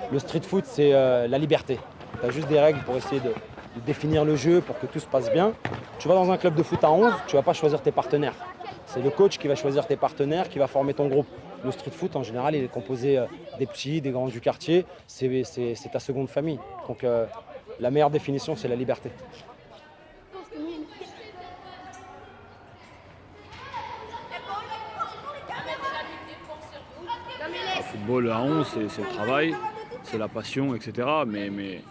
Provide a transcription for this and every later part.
Le street foot, c'est la liberté. Tu as juste des règles pour essayer de définir le jeu, pour que tout se passe bien. Tu vas dans un club de foot à 11, tu ne vas pas choisir tes partenaires. C'est le coach qui va choisir tes partenaires, qui va former ton groupe. Le street foot, en général, il est composé des petits, des grands du quartier. C'est ta seconde famille. Donc la meilleure définition, c'est la liberté. Le football à 11, c'est le travail, c'est la passion, etc. Mais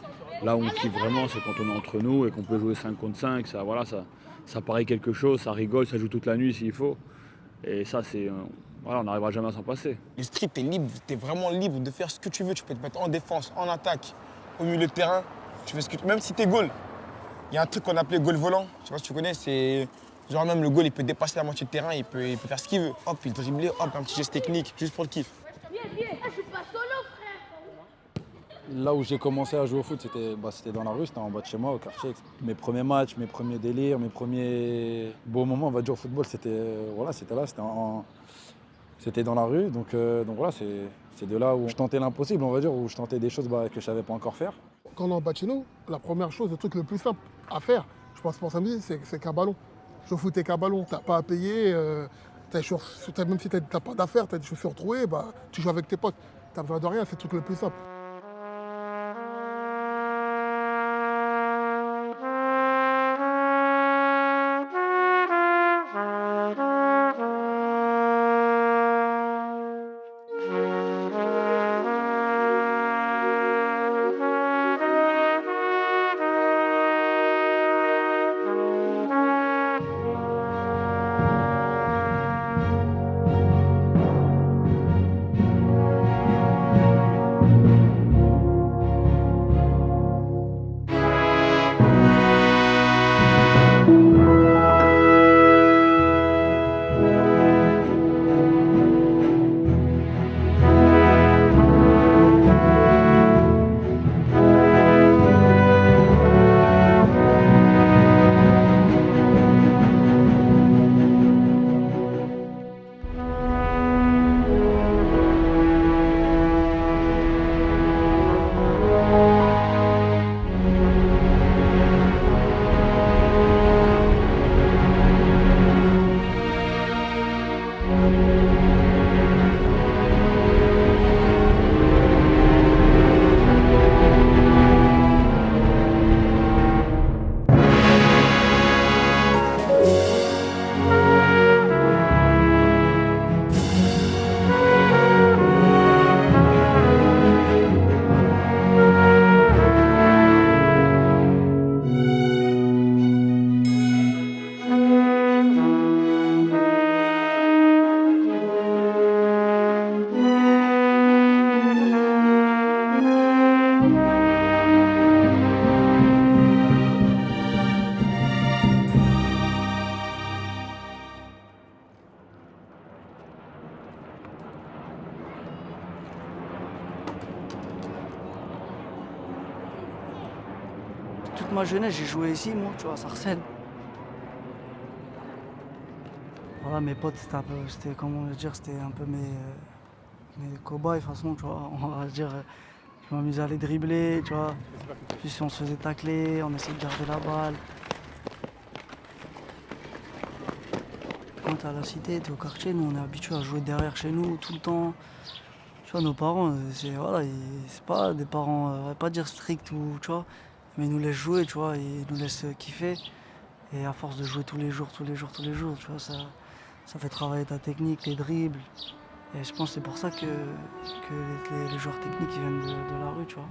là où on kiffe vraiment, c'est quand on est entre nous et qu'on peut jouer 5 contre 5. Ça paraît quelque chose, ça rigole, ça joue toute la nuit s'il faut. Et ça, on n'arrivera jamais à s'en passer. Le street, t'es libre, t'es vraiment libre de faire ce que tu veux. Tu peux te mettre en défense, en attaque, au milieu de terrain. Tu fais ce que même si t'es goal. Il y a un truc qu'on appelait goal volant. Je sais pas si tu connais, c'est genre même le goal, il peut dépasser la moitié de terrain, il peut faire ce qu'il veut. Hop, il dribbler, hop, un petit geste technique, juste pour le kiff. Je suis pas solo, frère. Là où j'ai commencé à jouer au foot, c'était dans la rue, c'était en bas de chez moi, au quartier. Mes premiers matchs, mes premiers délires, mes premiers beaux moments, on va dire, au football, c'était là, c'était dans la rue. Donc voilà, c'est de là où je tentais l'impossible, on va dire, où je tentais des choses que je ne savais pas encore faire. Quand on est en bas de chez nous, la première chose, le truc le plus simple à faire, je pense pour samedi, c'est qu'un ballon. Je fout qu'un ballon, t'as pas à payer, même si t'as pas d'affaires, t'as des chaussures trouées, tu joues avec tes potes. T'as besoin de rien, c'est le truc le plus simple. Toute ma jeunesse, j'ai joué ici, moi, tu vois, à Sarcelles. Voilà, mes potes, c'était comment dire, c'était un peu mes cobayes, de toute façon, tu vois, on va dire. Je m'amusais à les dribbler, tu vois. Puis on se faisait tacler, on essayait de garder la balle. Quand t'es à la cité, t'es au quartier, nous on est habitués à jouer derrière chez nous tout le temps. Tu vois, nos parents, c'est pas des parents, on va pas dire stricts ou tu vois, mais ils nous laissent jouer, tu vois, ils nous laissent kiffer. Et à force de jouer tous les jours, tu vois, ça fait travailler ta technique, les dribbles. Et je pense que c'est pour ça que les joueurs techniques ils viennent de la rue, tu vois.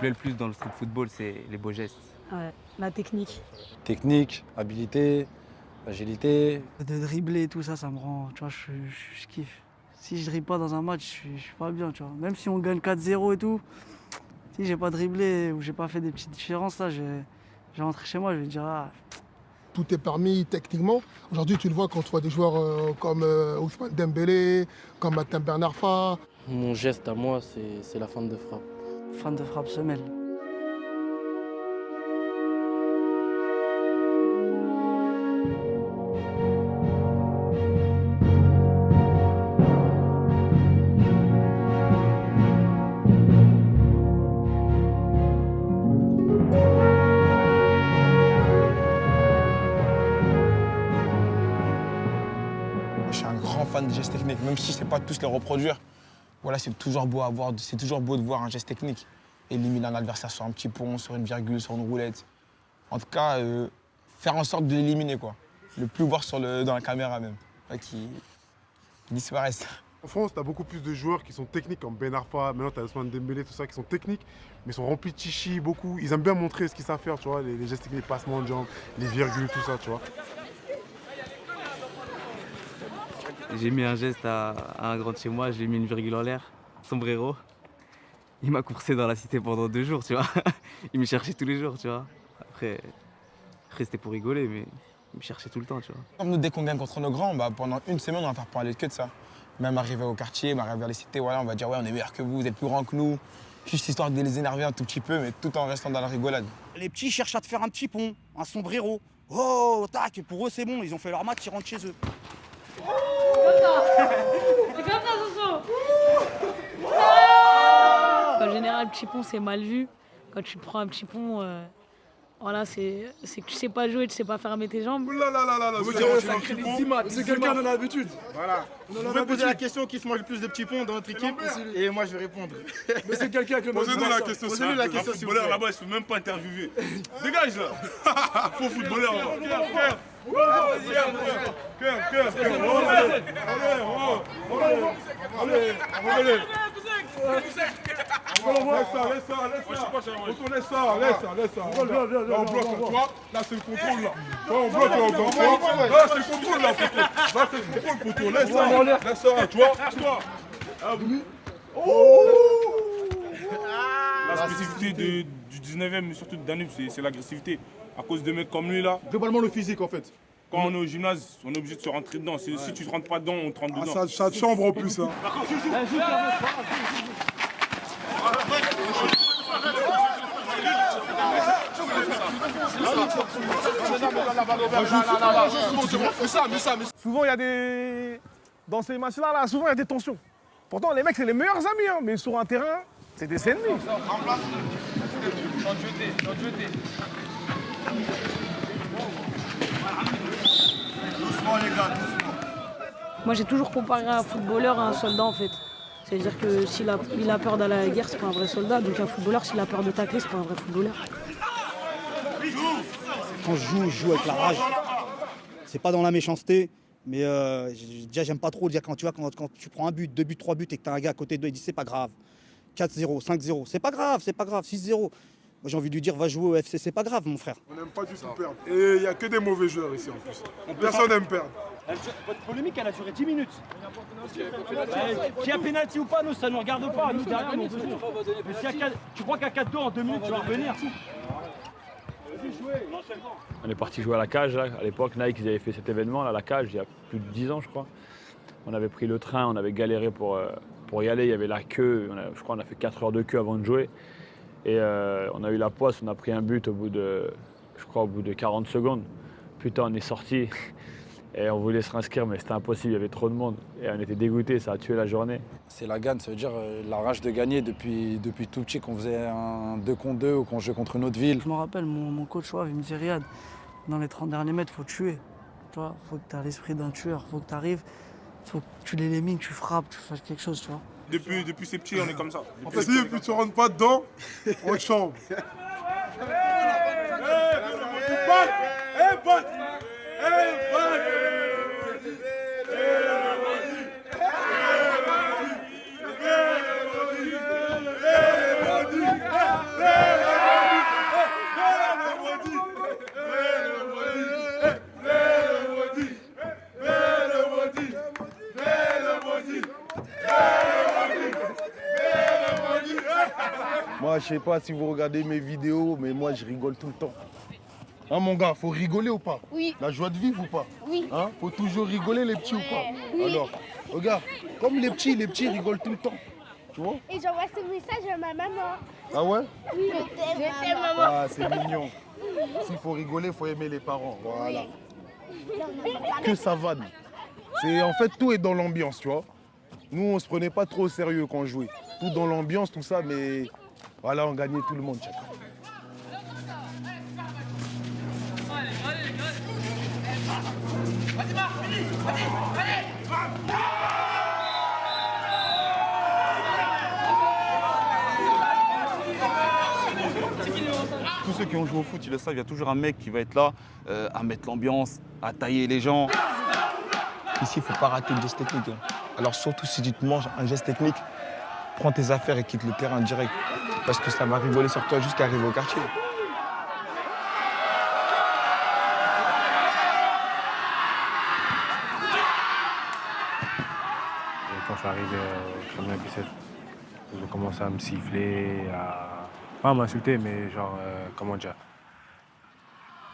plaît le plus dans le street football, c'est les beaux gestes. Ouais, la technique. Technique, habileté, agilité. De dribbler et tout ça, ça me rend, tu vois, je kiffe. Si je dribble pas dans un match, je suis pas bien, tu vois. Même si on gagne 4-0 et tout, si j'ai pas dribblé ou j'ai pas fait des petites différences, là, je vais rentrer chez moi, je vais dire, ah. Tout est permis techniquement. Aujourd'hui, tu le vois quand tu vois des joueurs comme Ousmane Dembélé, comme Matin Bernard Fa. Mon geste à moi, c'est la fin de frappe. Fin de frappe semelle. Je suis un grand fan de gestes techniques, même si je ne sais pas tous les reproduire. Voilà, c'est toujours beau de voir un geste technique. Éliminer un adversaire sur un petit pont, sur une virgule, sur une roulette. En tout cas, faire en sorte de l'éliminer, quoi. Le plus voir dans la caméra même, qui disparaissent. En France, tu as beaucoup plus de joueurs qui sont techniques, comme Ben Arfa, maintenant tu as Ousmane Dembélé, tout ça, qui sont techniques, mais sont remplis de chichi, beaucoup. Ils aiment bien montrer ce qu'ils savent faire, tu vois, les gestes techniques, les passements de jambes, les virgules, tout ça, tu vois. J'ai mis un geste à un grand de chez moi, j'ai mis une virgule en l'air, sombrero. Il m'a coursé dans la cité pendant 2 jours, tu vois. Il me cherchait tous les jours, tu vois. Après c'était pour rigoler, mais il me cherchait tout le temps, tu vois. Comme nous, dès qu'on gagne contre nos grands, pendant une semaine, on va faire parler que de ça. Même arriver au quartier, arriver vers les cités, voilà, on va dire ouais, on est meilleurs que vous êtes plus grands que nous. Juste histoire de les énerver un tout petit peu, mais tout en restant dans la rigolade. Les petits cherchent à te faire un petit pont, un sombrero. Oh, tac, pour eux c'est bon, ils ont fait leur match, ils rentrent chez eux. C'est comme ça, Soso. En général, le petit pont, c'est mal vu. Quand tu prends un petit pont, voilà, c'est que tu sais pas jouer, tu sais pas fermer tes jambes. C'est quelqu'un de l'habitude. Voilà. Vous pouvez poser la question qui se mange le plus de petits ponts dans notre équipe et moi je vais répondre. Mais c'est quelqu'un avec le même Posez-nous la question. Posez-nous la question. Un footballeur là-bas, il se fait même pas interviewer. Dégage là. Faux footballeur là. Laisse ça. On bloque, là c'est le contrôle là. On bloque là, là c'est le contrôle là, là c'est le contrôle poteau. Laisse ça, tu vois. La spécificité du 19e, mais surtout de Danube, c'est l'agressivité. À cause de mecs comme lui là. Globalement le physique en fait. Quand on est au gymnase, on est obligé de se rentrer dedans. Si tu ne rentres pas dedans, on te rentre dedans. Ça te chambre en plus. Hein. Souvent, il y a des... Dans ces matchs-là, souvent, il y a des tensions. Pourtant, les mecs, c'est les meilleurs amis, hein, mais sur un terrain, c'est des ennemis. Doucement, les gars, doucement. Moi, j'ai toujours comparé un footballeur à un soldat, en fait. C'est-à-dire que s'il a peur d'aller à la guerre, c'est pas un vrai soldat. Donc un footballeur, s'il a peur de tacler, c'est pas un vrai footballeur. Quand je joue avec la rage. C'est pas dans la méchanceté, mais déjà j'aime pas trop dire quand tu prends un but, 2 buts, 3 buts et que t'as un gars à côté de toi, il dit c'est pas grave. 4-0, 5-0, c'est pas grave, 6-0. Moi j'ai envie de lui dire va jouer au FC, c'est pas grave mon frère. On n'aime pas du tout perdre. Et il n'y a que des mauvais joueurs ici en plus. Personne n'aime perdre. Votre polémique, elle a duré 10 minutes. Qu'il y a pénalty ou pas, nous, ça ne nous regarde pas. Nous, derrière, nous, tu crois qu'à 4-2 en 2 minutes, tu vas revenir? On est parti jouer à la cage. Là. À l'époque, Nike, ils avaient fait cet événement, là, à la cage, il y a plus de 10 ans, je crois. On avait pris le train, on avait galéré pour y aller. Il y avait la queue. Je crois qu'on a fait 4 heures de queue avant de jouer. Et on a eu la poisse, on a pris un but au bout de 40 secondes. Putain, on est sorti. Et on voulait se réinscrire, mais c'était impossible, il y avait trop de monde. Et on était dégoûtés, ça a tué la journée. C'est la gagne, ça veut dire la rage de gagner depuis tout petit, qu'on faisait un 2 contre 2 ou qu'on jouait contre une autre ville. Je me rappelle, mon coach, il me disait Riyad, dans les 30 derniers mètres, il faut tuer. Tu vois, faut que tu aies l'esprit d'un tueur, faut que tu arrives, faut que tu l'élimines, tu frappes, tu fasses quelque chose, tu vois. Depuis ces petits, on est comme ça. En fait, si tu rentres pas dedans, on te chambre. je sais pas si vous regardez mes vidéos, mais moi, je rigole tout le temps. Hein, mon gars, faut rigoler ou pas? Oui. La joie de vivre ou pas? Oui. Hein, faut toujours rigoler, les petits ou pas? Oui. Alors, regarde, comme les petits rigolent tout le temps. Tu vois? Et j'envoie ce message à ma maman. Ah ouais? Oui, je t'aime, maman. Ah, c'est mignon. S'il faut rigoler, il faut aimer les parents. Voilà. Que ça vanne. En fait, tout est dans l'ambiance, tu vois. Nous, on se prenait pas trop au sérieux quand on jouait. Tout dans l'ambiance, tout ça, mais voilà, on gagnait tout le monde. Chacun. Tous ceux qui ont joué au foot, ils le savent, il y a toujours un mec qui va être là à mettre l'ambiance, à tailler les gens. Ici, il ne faut pas rater le geste technique. Hein. Alors surtout si tu te manges un geste technique, prends tes affaires et quitte le terrain direct. Parce que ça va rigoler sur toi jusqu'à arriver au quartier. Quand je suis arrivé au championnat Bicêtre, ils ont commencé à me siffler, pas à m'insulter, mais genre, comment dire,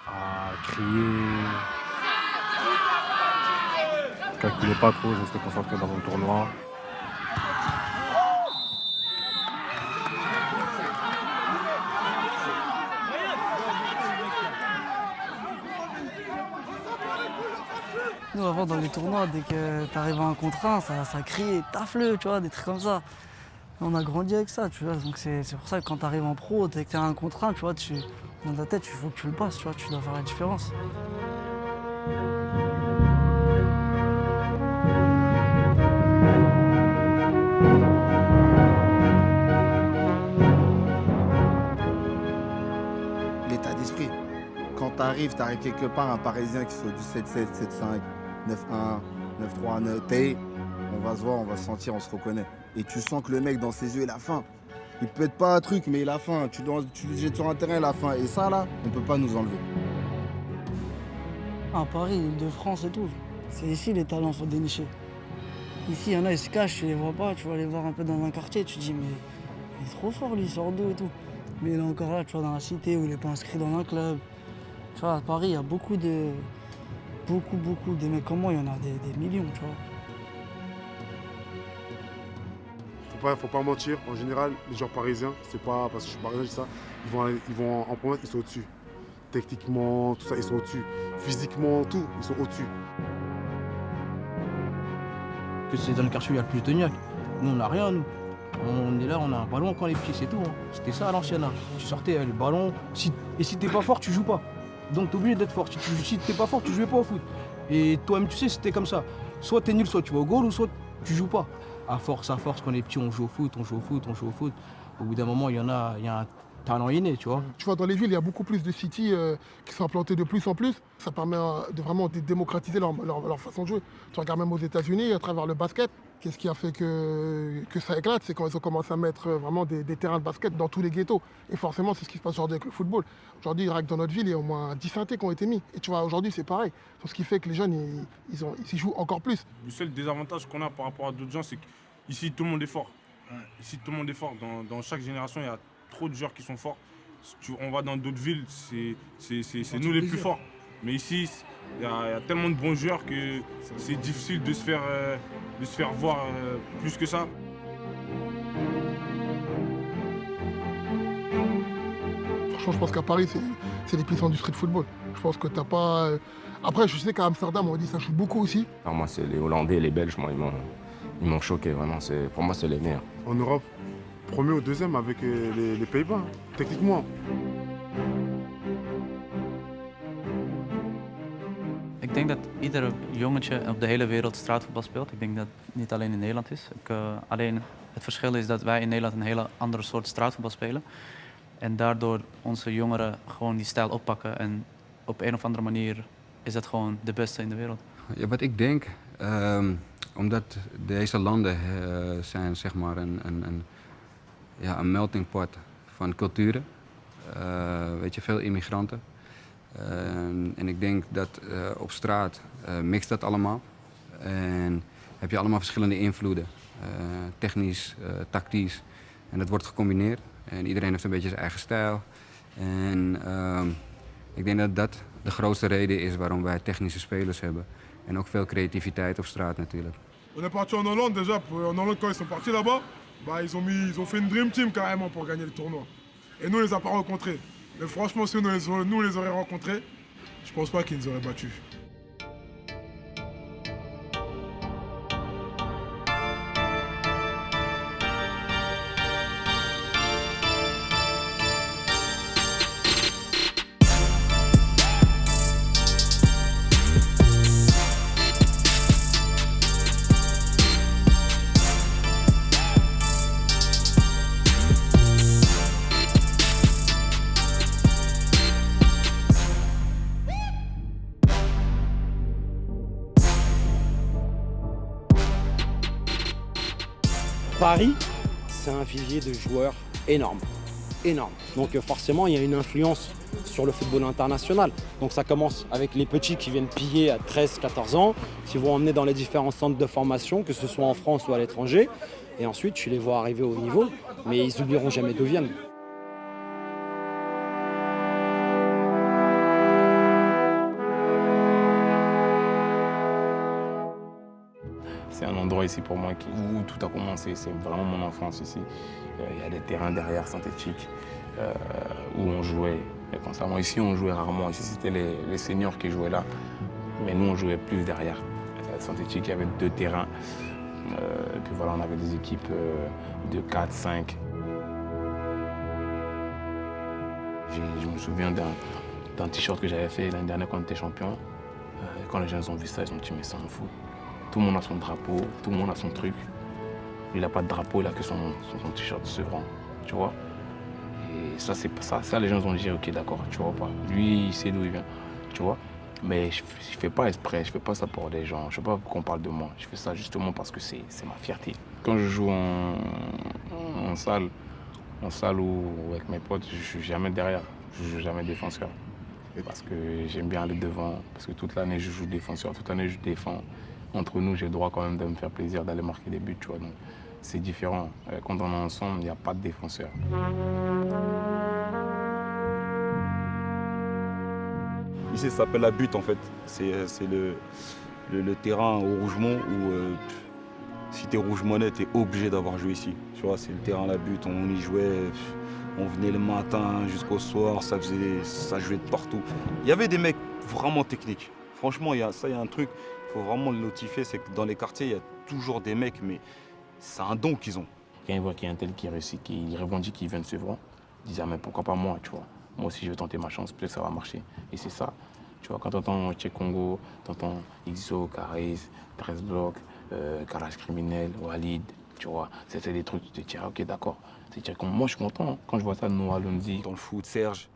à crier. Je calculais pas trop, je restais concentré dans mon tournoi. Nous, avant, dans les tournois, dès que t'arrives à un contre 1, ça crie, tafle, tu vois, des trucs comme ça. On a grandi avec ça, tu vois, donc c'est pour ça que quand t'arrives en pro, dès que t'es à un contre 1, tu vois, dans ta tête, il faut que tu le passes, tu vois, tu dois faire la différence. L'état d'esprit. Quand t'arrives quelque part, un Parisien qui soit du 7-7, 7-5, 9-1, 9-3, 9, on va se voir, on va se sentir, on se reconnaît. Et tu sens que le mec, dans ses yeux, il a faim. Il peut être pas un truc, mais il a faim. Tu le jettes sur un terrain, il a faim. Et ça, là, on peut pas nous enlever. À Paris, Île-de-France et tout, c'est ici les talents sont dénichés. Ici, il y en a, ils se cachent, tu les vois pas, tu vas les voir un peu dans un quartier, tu te dis, mais il est trop fort, lui, il sort d'où et tout. Mais il est encore là, tu vois, dans la cité où il n'est pas inscrit dans un club. Tu vois, à Paris, il y a beaucoup de mecs comme moi, il y en a des millions, tu vois. Faut pas mentir, en général, les joueurs parisiens, c'est pas parce que je suis parisien, je dis ça, ils vont en province, ils sont au-dessus. Techniquement, tout ça, ils sont au-dessus. Physiquement, tout, ils sont au-dessus. Que c'est dans le quartier où il y a le plus de niaques. Nous, on n'a rien, nous. On est là, on a un ballon quand les pieds, c'est tout. Hein. C'était ça à l'ancienne. Hein. Tu sortais le ballon, et si t'es pas fort, tu joues pas. Donc t'es obligé d'être fort. Si t'es pas fort, tu jouais pas au foot. Et toi-même, tu sais, c'était comme ça. Soit t'es nul, soit tu vas au goal, ou soit tu joues pas. À force, quand on est petit, on joue au foot, on joue au foot, on joue au foot. Au bout d'un moment, il y a un talent inné, tu vois. Tu vois, dans les villes, il y a beaucoup plus de cities qui sont implantées de plus en plus. Ça permet de vraiment démocratiser leur façon de jouer. Tu regardes même aux États-Unis, à travers le basket, qu'est-ce qui a fait que ça éclate? C'est quand ils ont commencé à mettre vraiment des terrains de basket dans tous les ghettos. Et forcément, c'est ce qui se passe aujourd'hui avec le football. Aujourd'hui, rien que dans notre ville, il y a au moins 10 synthés qui ont été mis. Et tu vois, aujourd'hui, c'est pareil. C'est ce qui fait que les jeunes, ils y jouent encore plus. Le seul désavantage qu'on a par rapport à d'autres gens, c'est qu'ici, tout le monde est fort. Ici, tout le monde est fort. Dans chaque génération, il y a trop de joueurs qui sont forts. On va dans d'autres villes, c'est nous les plus forts. Mais ici, il y a tellement de bons joueurs que c'est difficile de se faire voir plus que ça. Franchement, je pense qu'à Paris, c'est l'épicentre du street football. Je pense que t'as pas... Après, je sais qu'à Amsterdam, on dit que ça joue beaucoup aussi. Non, moi, c'est les Hollandais, les Belges, moi, ils m'ont choqué, vraiment. Pour moi, c'est les meilleurs. En Europe, premier ou deuxième avec les Pays-Bas, techniquement. Ik denk dat ieder jongetje op de hele wereld straatvoetbal speelt. Ik denk dat het niet alleen in Nederland is. Alleen het verschil is dat wij in Nederland een hele andere soort straatvoetbal spelen. En daardoor onze jongeren gewoon die stijl oppakken. En op een of andere manier is dat gewoon de beste in de wereld. Ja, wat ik denk, omdat deze landen zijn zeg maar een melting pot van culturen. Weet je, veel immigranten. En ik denk dat op straat mixt dat allemaal. En heb je allemaal verschillende invloeden. Technisch, tactisch. En dat wordt gecombineerd. En iedereen heeft een beetje zijn eigen stijl. En ik denk dat dat de grootste reden is waarom wij technische spelers hebben. En ook veel creativiteit op straat natuurlijk. On est parti en Hollande déjà. En Hollande, quand ils sont partis là-bas, bah, ils ont fait une dream team carrément pour gagner le tournoi. Et nous, on les a pas rencontrés. Mais franchement, si nous les aurait rencontrés, je pense pas qu'ils nous auraient battus. Paris, c'est un vivier de joueurs énorme, énorme. Donc forcément, il y a une influence sur le football international. Donc ça commence avec les petits qui viennent piller à 13-14 ans, qui vont emmener dans les différents centres de formation, que ce soit en France ou à l'étranger. Et ensuite, tu les vois arriver au niveau, mais ils n'oublieront jamais d'où viennent. C'est un endroit ici pour moi où tout a commencé. C'est vraiment mon enfance ici. Il y a des terrains derrière synthétiques où on jouait constamment. Ici, on jouait rarement. Ici, c'était les seniors qui jouaient là. Mais nous, on jouait plus derrière. Synthétique, il y avait 2 terrains. Et puis voilà, on avait des équipes de 4, 5. Je me souviens d'un t-shirt que j'avais fait l'année dernière quand on était champion. Quand les gens ont vu ça, ils ont dit mais ça m'en fout. Tout le monde a son drapeau, tout le monde a son truc. Il n'a pas de drapeau, il a que son t-shirt Sevran, tu vois. Et ça, c'est ça, les gens ont dit ok d'accord, tu vois pas. Lui, il sait d'où il vient, tu vois. Mais je ne fais pas exprès, je ne fais pas ça pour des gens. Je ne veux pas qu'on parle de moi. Je fais ça justement parce que c'est ma fierté. Quand je joue en salle ou avec mes potes, je ne suis jamais derrière. Je ne joue jamais défenseur. Parce que j'aime bien aller devant. Parce que toute l'année, je joue défenseur. Toute l'année, je défends. Entre nous, j'ai le droit quand même de me faire plaisir, d'aller marquer des buts, tu vois. Donc, c'est différent. Quand on est ensemble, il n'y a pas de défenseur. Ici, ça s'appelle la butte en fait. C'est le terrain au Rougemont où si t'es Rougemontais, t'es obligé d'avoir joué ici. Tu vois, c'est le terrain la butte, on y jouait, on venait le matin jusqu'au soir, ça jouait de partout. Il y avait des mecs vraiment techniques. Franchement, il y a un truc, il faut vraiment le notifier, c'est que dans les quartiers, il y a toujours des mecs, mais c'est un don qu'ils ont. Quand ils voient qu'il y a un tel qui réussit, qui revendique, qui vient de Sevran, ils disent ah, mais pourquoi pas moi, tu vois. Moi aussi, je vais tenter ma chance, peut-être que ça va marcher. Et c'est ça. Tu vois, quand tu entends Tchèque Congo, tu entends Ixo, Caris, 13 blocs, Garage criminel, Walid, tu vois, c'était des trucs, tu te dis, ah, ok, d'accord. Moi, je suis content quand je vois ça de Noah Lonzi. Dans le foot, Serge,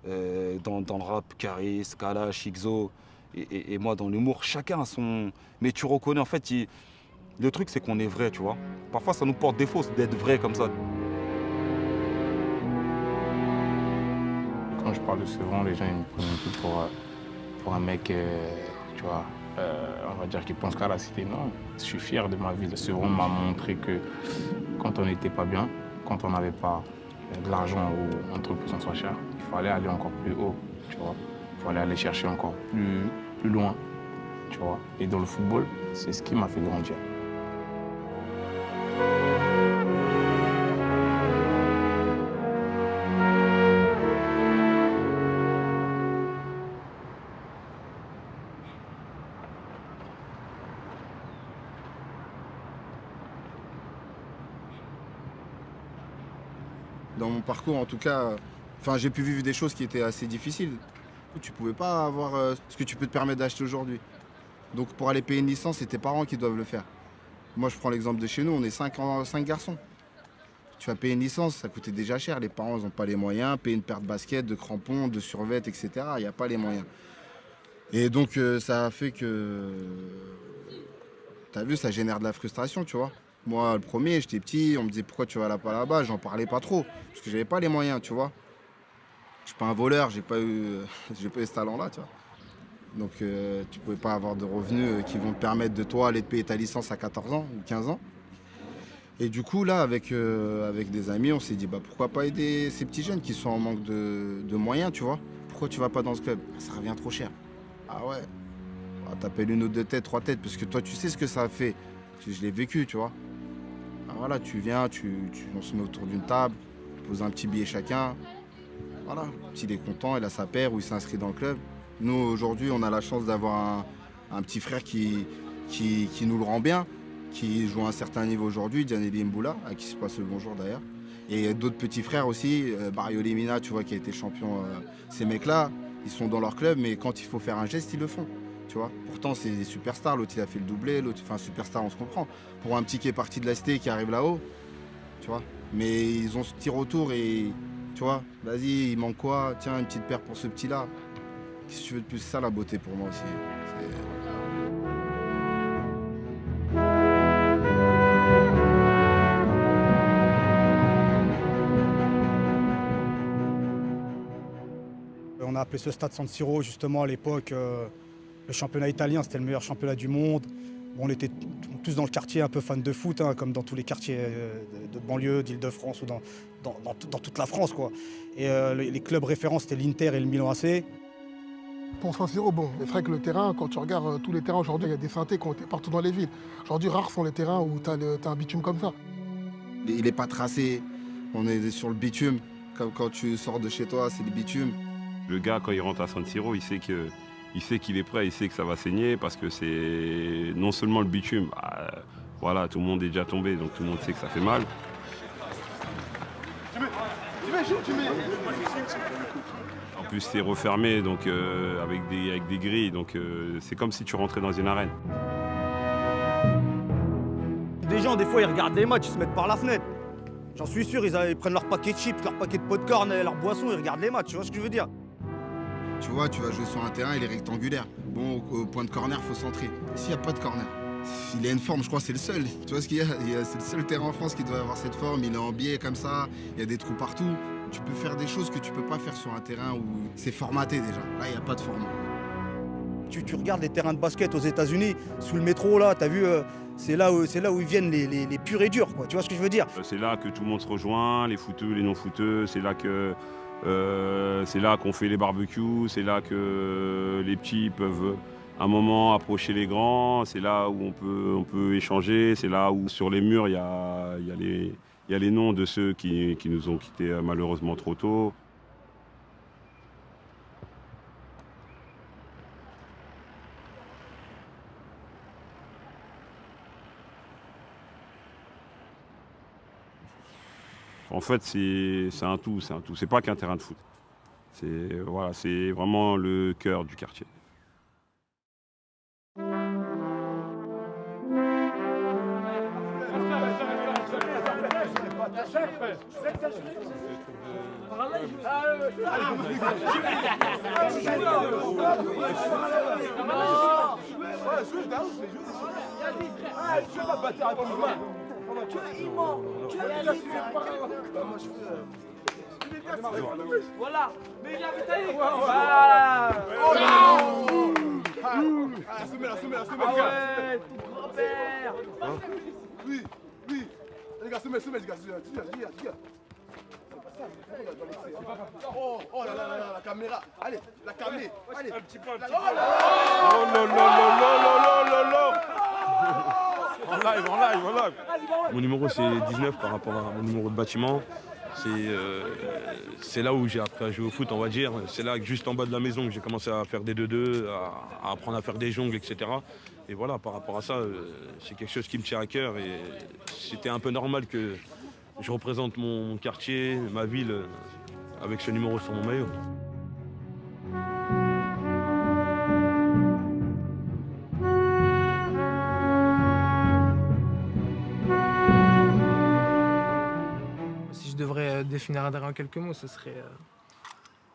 dans le rap, Caris, Kalash, Ixo, et moi dans l'humour, chacun a son. Mais tu reconnais, en fait, le truc, c'est qu'on est vrai, tu vois. Parfois, ça nous porte défaut d'être vrai comme ça. Quand je parle de Sevran, les gens ils me prennent un peu pour un mec, tu vois, on va dire qui pense qu'à la cité. Non, je suis fier de ma ville. Sevran m'a montré que quand on n'était pas bien, quand on n'avait pas de l'argent ou un truc pour s'en soit cher, il fallait aller encore plus haut, tu vois. Il fallait aller chercher encore plus loin, tu vois. Et dans le football, c'est ce qui m'a fait grandir. Dans mon parcours, en tout cas, j'ai pu vivre des choses qui étaient assez difficiles. Tu pouvais pas avoir ce que tu peux te permettre d'acheter aujourd'hui. Donc pour aller payer une licence, c'est tes parents qui doivent le faire. Moi, je prends l'exemple de chez nous, on est 5 garçons. Tu vas payer une licence, ça coûtait déjà cher. Les parents n'ont pas les moyens. Payer une paire de baskets, de crampons, de survêtements, etc. Il n'y a pas les moyens. Et donc ça a fait que... T'as vu, ça génère de la frustration, tu vois. Moi, le premier, j'étais petit, on me disait pourquoi tu vas pas là-bas, j'en parlais pas trop, parce que j'avais pas les moyens, tu vois. Je suis pas un voleur, j'ai pas eu ce talent-là, tu vois. Donc tu pouvais pas avoir de revenus qui vont te permettre de toi aller te payer ta licence à 14 ans ou 15 ans. Et du coup, là, avec des amis, on s'est dit, bah, pourquoi pas aider ces petits jeunes qui sont en manque de moyens, tu vois. Pourquoi tu vas pas dans ce club? Ça revient trop cher. Ah ouais, bah, t'appelles une ou deux têtes, trois têtes, parce que toi, tu sais ce que ça a fait. Parce que je l'ai vécu, tu vois. Alors voilà, tu viens, on se met autour d'une table, on pose un petit billet chacun. Voilà, s'il est content, il a sa paire ou il s'inscrit dans le club. Nous, aujourd'hui, on a la chance d'avoir un petit frère qui nous le rend bien, qui joue à un certain niveau aujourd'hui, Gianelli Mboula, à qui se passe le bonjour d'ailleurs. Et d'autres petits frères aussi, Barioli Mina, tu vois, qui a été champion. Ces mecs-là, ils sont dans leur club, mais quand il faut faire un geste, ils le font. Tu vois. Pourtant, c'est des superstars. L'autre, il a fait le doublé. L'autre, enfin, superstar, on se comprend. Pour un petit qui est parti de la cité qui arrive là-haut, tu vois. Mais ils ont ce tir autour et, tu vois, vas-y, il manque quoi? Tiens, une petite paire pour ce petit-là. Qu'est-ce que tu veux de plus? C'est ça la beauté pour moi aussi. On a appelé ce stade San Siro justement à l'époque le championnat italien, c'était le meilleur championnat du monde. Bon, on était tous dans le quartier un peu fans de foot, hein, comme dans tous les quartiers de banlieue, d'Île-de-France ou dans toute la France, quoi. Et les clubs référents, c'était l'Inter et le Milan AC. Pour San Siro, bon, c'est vrai que le terrain, quand tu regardes tous les terrains aujourd'hui, il y a des synthés qui ont été partout dans les villes. Aujourd'hui, rares sont les terrains où tu as un bitume comme ça. Il n'est pas tracé, on est sur le bitume. Comme quand tu sors de chez toi, c'est le bitume. Le gars, quand il rentre à San Siro, il sait qu'il est prêt, il sait que ça va saigner parce que c'est non seulement le bitume, voilà, tout le monde est déjà tombé, donc tout le monde sait que ça fait mal. En plus, c'est refermé, donc avec des grilles, donc c'est comme si tu rentrais dans une arène. Des gens, des fois, ils regardent les matchs, ils se mettent par la fenêtre. J'en suis sûr, ils prennent leur paquet de chips, leur paquet de popcorn, leur boisson, ils regardent les matchs, tu vois ce que je veux dire? Tu vois, tu vas jouer sur un terrain, il est rectangulaire. Bon, au point de corner, il faut centrer. Ici, il n'y a pas de corner. Il a une forme, je crois, c'est le seul. Tu vois ce qu'il y a, c'est le seul terrain en France qui doit avoir cette forme. Il est en biais comme ça, il y a des trous partout. Tu peux faire des choses que tu peux pas faire sur un terrain où c'est formaté déjà. Là, il n'y a pas de format. Tu regardes les terrains de basket aux États-Unis, sous le métro, là, t'as vu, c'est là où ils viennent les purs et durs, quoi. Tu vois ce que je veux dire? C'est là que tout le monde se rejoint, les footeux, les non-footeux, c'est là qu'on fait les barbecues, c'est là que les petits peuvent un moment approcher les grands, c'est là où on peut échanger, c'est là où sur les murs il y a les noms de ceux qui nous ont quittés malheureusement trop tôt. En fait, c'est un tout. C'est pas qu'un terrain de foot. C'est vraiment le cœur du quartier. Voilà, mais il a médaillé. Voilà. Oh non. Assume-la, ah ouais, ton grand-père. Oui. Les gars, assume, les gars. Oh là, la caméra. Allez, la caméra. Allez. Un petit peu. Oh là. En live. Mon numéro c'est 19 par rapport à mon numéro de bâtiment. C'est là où j'ai appris à jouer au foot, on va dire. C'est là, juste en bas de la maison, que j'ai commencé à faire des 2-2, à apprendre à faire des jongles, etc. Et voilà, par rapport à ça, c'est quelque chose qui me tient à cœur. Et c'était un peu normal que je représente mon quartier, ma ville, avec ce numéro sur mon maillot. Si je devrais définir Adrien en quelques mots, ce serait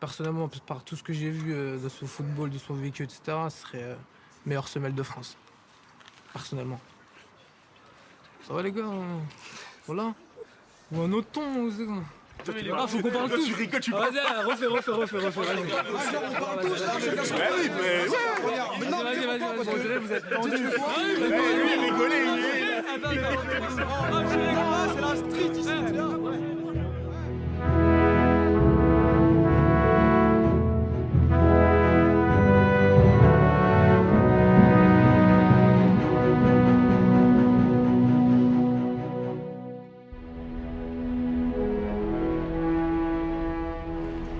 personnellement, par tout ce que j'ai vu de son football, de son vécu, etc., ce serait meilleure semelle de France. Personnellement. Ça va les gars? Voilà. Ou un autre ton, c'est quoi? Ah, faut qu'on parle tous. Tu rigoles, tu parles. Vas-y, refais. Vas-y. Vas-y. Vous êtes tendus. Lui, il rigolait. C'est la street ici.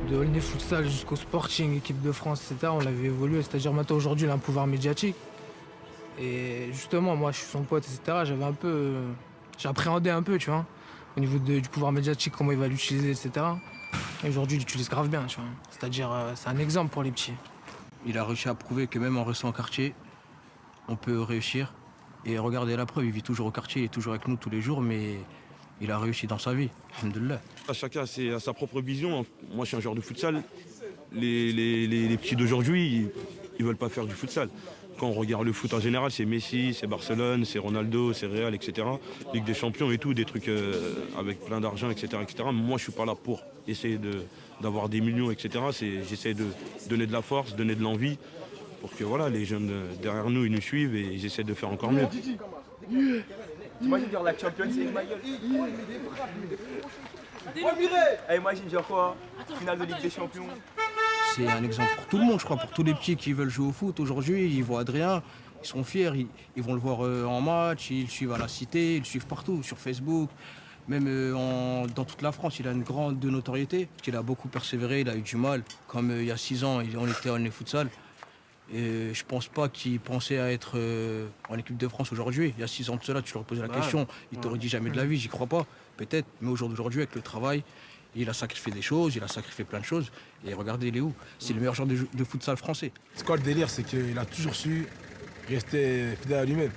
De Aulnay Futsal jusqu'au Sporting, équipe de France, etc., on l'avait évolué. C'est-à-dire maintenant, aujourd'hui, il a un pouvoir médiatique. Et justement, moi, je suis son pote, etc., j'appréhendais un peu, tu vois, au niveau du pouvoir médiatique, comment il va l'utiliser, etc. Et aujourd'hui, il l'utilise grave bien, tu vois. C'est-à-dire, c'est un exemple pour les petits. Il a réussi à prouver que même en restant au quartier, on peut réussir. Et regardez la preuve, il vit toujours au quartier, il est toujours avec nous tous les jours, mais il a réussi dans sa vie, alhamdoulilah. Chacun a sa propre vision. Moi, je suis un joueur de futsal. Les petits d'aujourd'hui, ils veulent pas faire du futsal. Quand on regarde le foot en général, c'est Messi, c'est Barcelone, c'est Ronaldo, c'est Real, etc. Ligue des champions et tout, des trucs avec plein d'argent, etc., etc. Moi, je suis pas là pour essayer d'avoir des millions, etc. J'essaie de donner de la force, donner de l'envie pour que voilà, les jeunes derrière nous, ils nous suivent et ils essaient de faire encore mieux. Imagine genre la Champions League, ma gueule. Imagine genre quoi? Finale de Ligue des Champions. C'est un exemple pour tout le monde, je crois, pour tous les petits qui veulent jouer au foot. Aujourd'hui, ils voient Adrien, ils sont fiers, ils vont le voir en match, ils le suivent à la cité, ils le suivent partout, sur Facebook. Même dans toute la France, il a une grande notoriété. Il a beaucoup persévéré, il a eu du mal. Comme il y a 6 ans, on était en Aulnay Futsal. Et je pense pas qu'il pensait à être en équipe de France aujourd'hui. Il y a 6 ans de cela, tu leur posais la question, il t'aurait dit jamais de la vie, j'y crois pas, peut-être. Mais aujourd'hui, avec le travail, il a sacrifié des choses, il a sacrifié plein de choses. Et regardez, il est où? C'est le meilleur joueur de futsal français. C'est quoi le délire? C'est qu'il a toujours su rester fidèle à lui-même.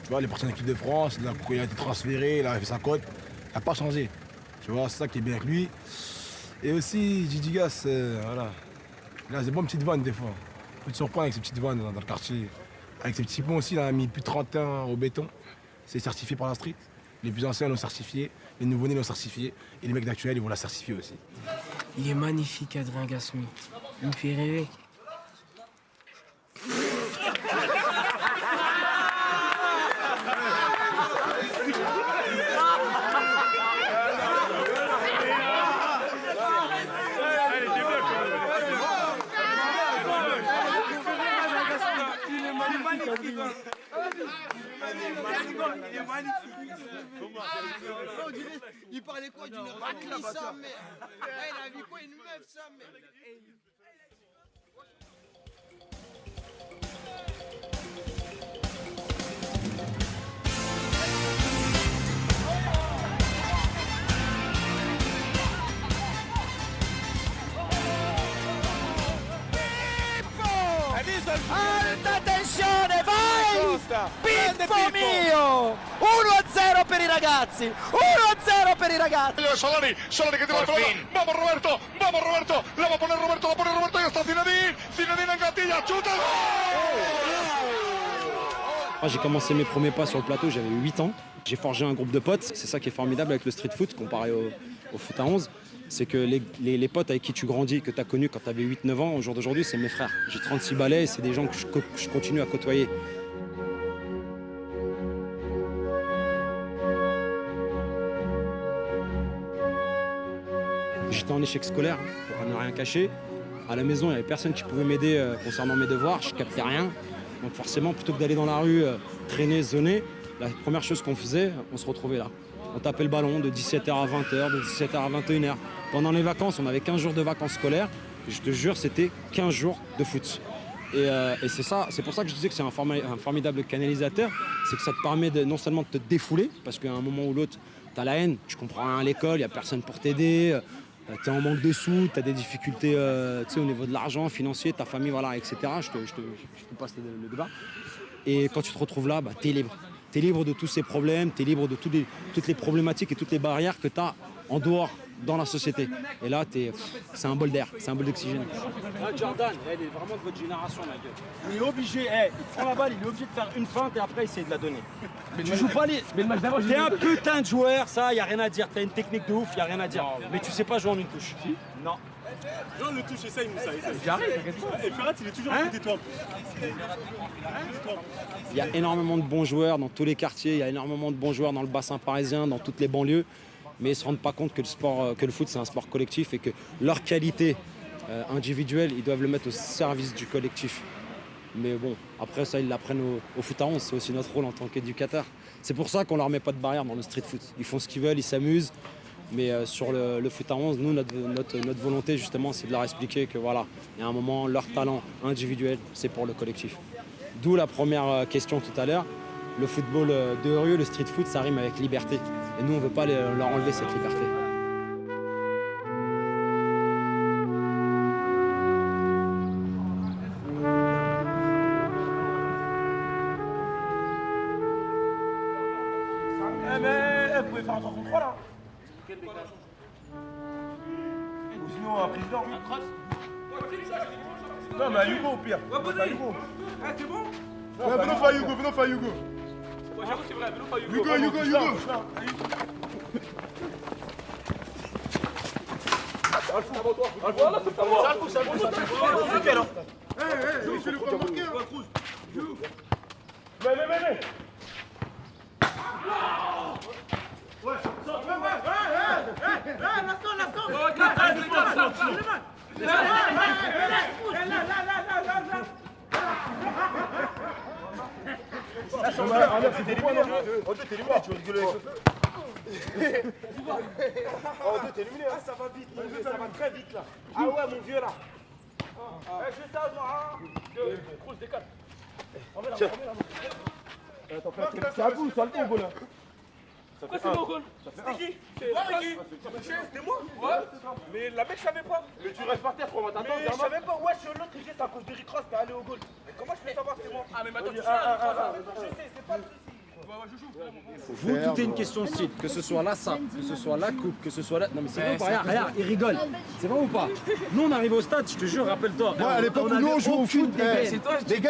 Tu vois, il est parti en équipe de France, il a été transféré, il a fait sa cote, il n'a pas changé. Tu vois, c'est ça qui est bien avec lui. Et aussi, Djidji Gass, voilà, il a des bonnes petites vannes des fois. Il peut te surprendre avec ses petites vannes dans le quartier. Avec ses petits ponts aussi, il a mis plus de 30 ans au béton. C'est certifié par la street. Les plus anciens l'ont certifié, les nouveau-nés l'ont certifié, et les mecs d'actuel, ils vont la certifier aussi. Il est magnifique, Adrien Gasmi. Il me fait rêver. Il parlait quoi d'une raclée sa mère? Il a vu quoi une meuf sa mère? Alta tensione, vai! Pippo mio! 1-0 per i ragazzi! 1-0 per i ragazzi! Solari que tiene la pelota. Vamos Roberto, la va a poner Roberto, y está Zinedine en gatilla, chuta. J'ai commencé mes premiers pas sur le plateau, j'avais 8 ans. J'ai forgé un groupe de potes. C'est ça qui est formidable avec le street foot comparé au foot à 11. C'est que les potes avec qui tu grandis, que tu as connus quand tu avais 8-9 ans, au jour d'aujourd'hui, c'est mes frères. J'ai 36 balais et c'est des gens que je continue à côtoyer. J'étais en échec scolaire, pour ne rien cacher. À la maison, il n'y avait personne qui pouvait m'aider concernant mes devoirs, je ne captais rien. Donc forcément, plutôt que d'aller dans la rue, traîner, zoner, la première chose qu'on faisait, on se retrouvait là. On tapait le ballon de 17h à 20h, de 17h à 21h. Pendant les vacances, on avait 15 jours de vacances scolaires. Et je te jure, c'était 15 jours de foot. Et c'est ça, c'est pour ça que je disais que c'est un formidable canalisateur. C'est que ça te permet non seulement de te défouler, parce qu'à un moment ou l'autre, tu as la haine, tu comprends rien à l'école, il n'y a personne pour t'aider, tu es en manque de sous, tu as des difficultés au niveau de l'argent, financier, ta famille, voilà, etc. Je te passe le débat. Et quand tu te retrouves là, tu es libre. Tu es libre de tous ces problèmes, tu es libre de toutes les problématiques et toutes les barrières que tu as en dehors dans la société. Et là, c'est un bol d'air, c'est un bol d'oxygène. Jordan, il est vraiment de votre génération, ma gueule. Il est obligé, il prend la balle, il est obligé de faire une feinte et après essayer de la donner. Mais tu joues pas les. T'es un putain de joueur, ça, y a rien à dire. T'as une technique de ouf, y a rien à dire. Mais tu sais pas jouer en une touche. Non. Jean le touche, essaye Moussa. J'arrive, t'inquiète pas. Et Ferrat, il est toujours à côté de toi. Il y a énormément de bons joueurs dans tous les quartiers, il y a énormément de bons joueurs dans le bassin parisien, dans toutes les banlieues, mais ils ne se rendent pas compte que le foot c'est un sport collectif et que leur qualité individuelle, ils doivent le mettre au service du collectif. Mais bon, après ça, ils l'apprennent au foot à 11, c'est aussi notre rôle en tant qu'éducateur. C'est pour ça qu'on leur met pas de barrière dans le street foot. Ils font ce qu'ils veulent, ils s'amusent, mais sur le foot à 11, nous, notre volonté justement, c'est de leur expliquer que voilà, il y a un moment, leur talent individuel, c'est pour le collectif. D'où la première question tout à l'heure, le football de rue, le street foot, ça rime avec liberté. Et nous, on ne veut pas leur enlever cette liberté. Vous pouvez faire un 3 contre 3 là. Quel décalage? Ou sinon un président. Non mais à Hugo au pire. À Hugo. C'est bon? Venons faire Hugo, venons faire Hugo. J'avoue c'est vrai, venons faire Hugo. Hugo. Voilà, c'est pas moi. C'est lequel hein? Je suis le pas marqué hein. Mais. Ouais, tu veux rigoler avec le feu? T'es éliminé, ça va vite, mon vieux, ça va très vite là. Ah ouais, mon vieux là. Je fais ça, moi. Grosse décale. C'est à vous, ça le tombe là. Pourquoi c'est mon goal? C'était qui? C'était moi? Ouais. Mais la mec, je savais pas. Mais tu restes par terre, frère. Mais je savais pas. Ouais, je suis l'autre IG, c'est à cause de Rick Ross, t'es allé au goal. Mais comment je peux savoir que c'est moi? Ah, mais maintenant, tu sais, je sais, c'est pas le souci. Vous, tout est une question de style, que ce soit la sape, que ce soit la coupe, que ce soit la... Non mais c'est vrai ou pas? Regarde, il rigole. C'est vrai ou pas? Nous on arrive au stade, je te jure, rappelle-toi. Moi à l'époque où nous on jouait au foot, les gars